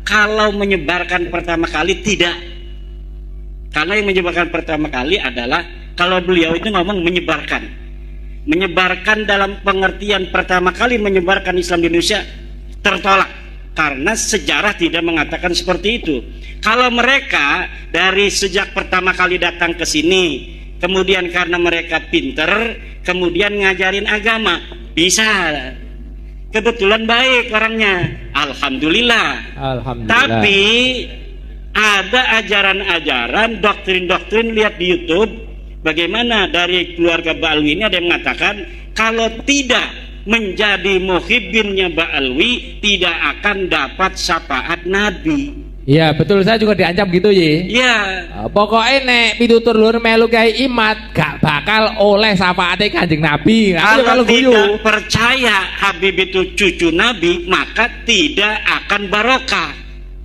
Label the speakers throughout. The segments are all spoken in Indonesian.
Speaker 1: Kalau menyebarkan pertama kali tidak. Karena yang menyebarkan pertama kali adalah kalau beliau itu ngomong menyebarkan. Menyebarkan dalam pengertian pertama kali menyebarkan Islam di Indonesia tertolak. Karena sejarah tidak mengatakan seperti itu. Kalau mereka dari sejak pertama kali datang ke sini, kemudian karena mereka pinter, kemudian ngajarin agama, bisa. Kebetulan baik orangnya, alhamdulillah.
Speaker 2: Alhamdulillah.
Speaker 1: Tapi ada ajaran-ajaran, doktrin-doktrin, lihat di YouTube, bagaimana dari keluarga Ba'alwi ini ada yang mengatakan kalau tidak menjadi muhibbinnya Ba'alwi tidak akan dapat syafaat Nabi.
Speaker 2: Iya betul, saya juga diancam gitu ya.
Speaker 1: Iya.
Speaker 2: Pokoknya nek pitutur lur melu kayak Imat gak bakal oleh syafaatnya Kanjeng Nabi.
Speaker 1: Kalau tidak percaya Habib itu cucu Nabi, maka tidak akan barokah.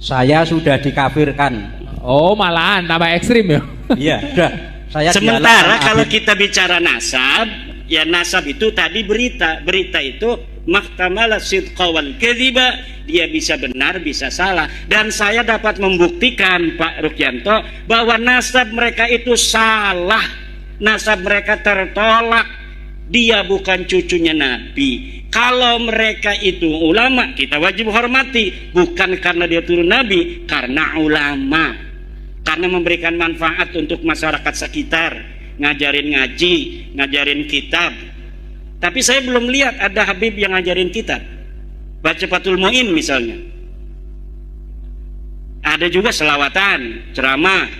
Speaker 3: Saya sudah dikafirkan.
Speaker 2: Oh malahan tambah ekstrim ya.
Speaker 3: Iya sudah. Saya
Speaker 1: sementara kalau kita bicara nasab, ya nasab itu tadi berita itu mahtamala sidqa wal kadhiba, dia bisa benar bisa salah, dan saya dapat membuktikan Pak Rukyanto bahwa nasab mereka itu salah, nasab mereka tertolak, dia bukan cucunya Nabi. Kalau mereka itu ulama, kita wajib hormati, bukan karena dia turun Nabi, karena ulama, karena memberikan manfaat untuk masyarakat sekitar, ngajarin ngaji, ngajarin kitab. Tapi saya belum lihat ada Habib yang ngajarin kitab, baca Fathul Mu'in misalnya. Ada juga selawatan, ceramah,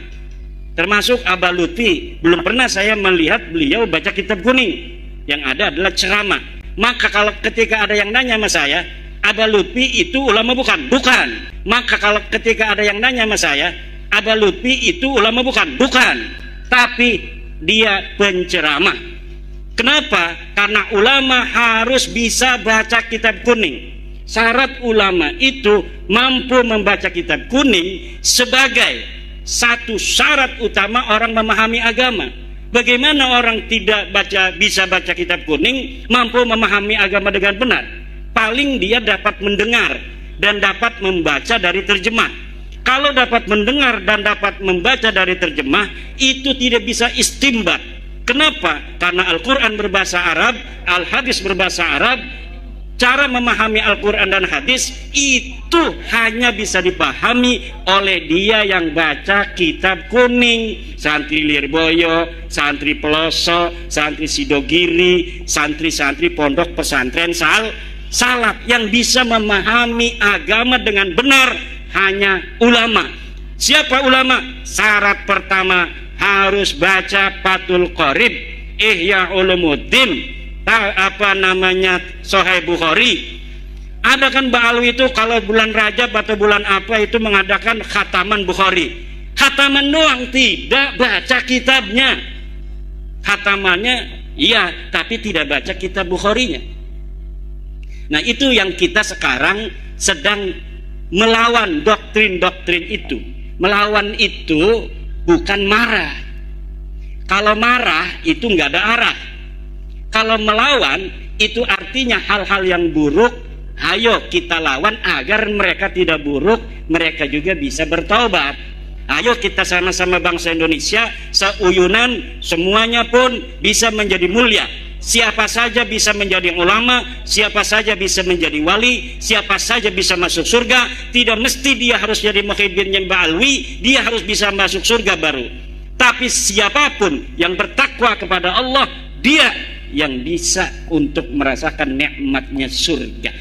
Speaker 1: termasuk Abah Lutfi. Belum pernah saya melihat beliau baca kitab kuning. Yang ada adalah ceramah. Maka kalau ketika ada yang nanya sama saya, Abah Lutfi itu ulama bukan? Bukan. Maka kalau ketika ada yang nanya sama saya, Abah Lutfi itu ulama bukan? Bukan. Tapi dia penceramah. Kenapa? Karena ulama harus bisa baca kitab kuning. Syarat ulama itu mampu membaca kitab kuning sebagai satu syarat utama orang memahami agama. Bagaimana orang tidak bisa baca kitab kuning mampu memahami agama dengan benar? Paling dia dapat mendengar dan dapat membaca dari terjemah. Kalau dapat mendengar dan dapat membaca dari terjemah, itu tidak bisa istimbat. Kenapa? Karena Al-Quran berbahasa Arab, Al-Hadis berbahasa Arab. Cara memahami Al-Quran dan Hadis itu hanya bisa dipahami oleh dia yang baca kitab kuning. Santri Lirboyo, santri Peloso, santri Sidogiri, santri-santri pondok pesantren salaf. Yang bisa memahami agama dengan benar hanya ulama. Siapa ulama? Syarat pertama harus baca Fathul Qorib, Ihya Ulumuddin, Sahih Bukhari. Ada kan Ba'alwi itu kalau bulan Rajab atau bulan apa itu mengadakan khataman Bukhari. Khataman doang, tidak baca kitabnya. Khatamannya iya, tapi tidak baca kitab Bukharinya. Nah itu yang kita sekarang sedang melawan doktrin-doktrin itu. Melawan itu bukan marah. Kalau marah itu nggak ada arah. Kalau melawan itu artinya hal-hal yang buruk, ayo kita lawan agar mereka tidak buruk, mereka juga bisa bertobat. Ayo kita sama-sama bangsa Indonesia seuyunan, semuanya pun bisa menjadi mulia. Siapa saja bisa menjadi ulama, siapa saja bisa menjadi wali, siapa saja bisa masuk surga. Tidak mesti dia harus jadi muhibbinnya Ba'alwi, dia harus bisa masuk surga baru. Tapi siapapun yang bertakwa kepada Allah, dia yang bisa untuk merasakan nikmatnya surga.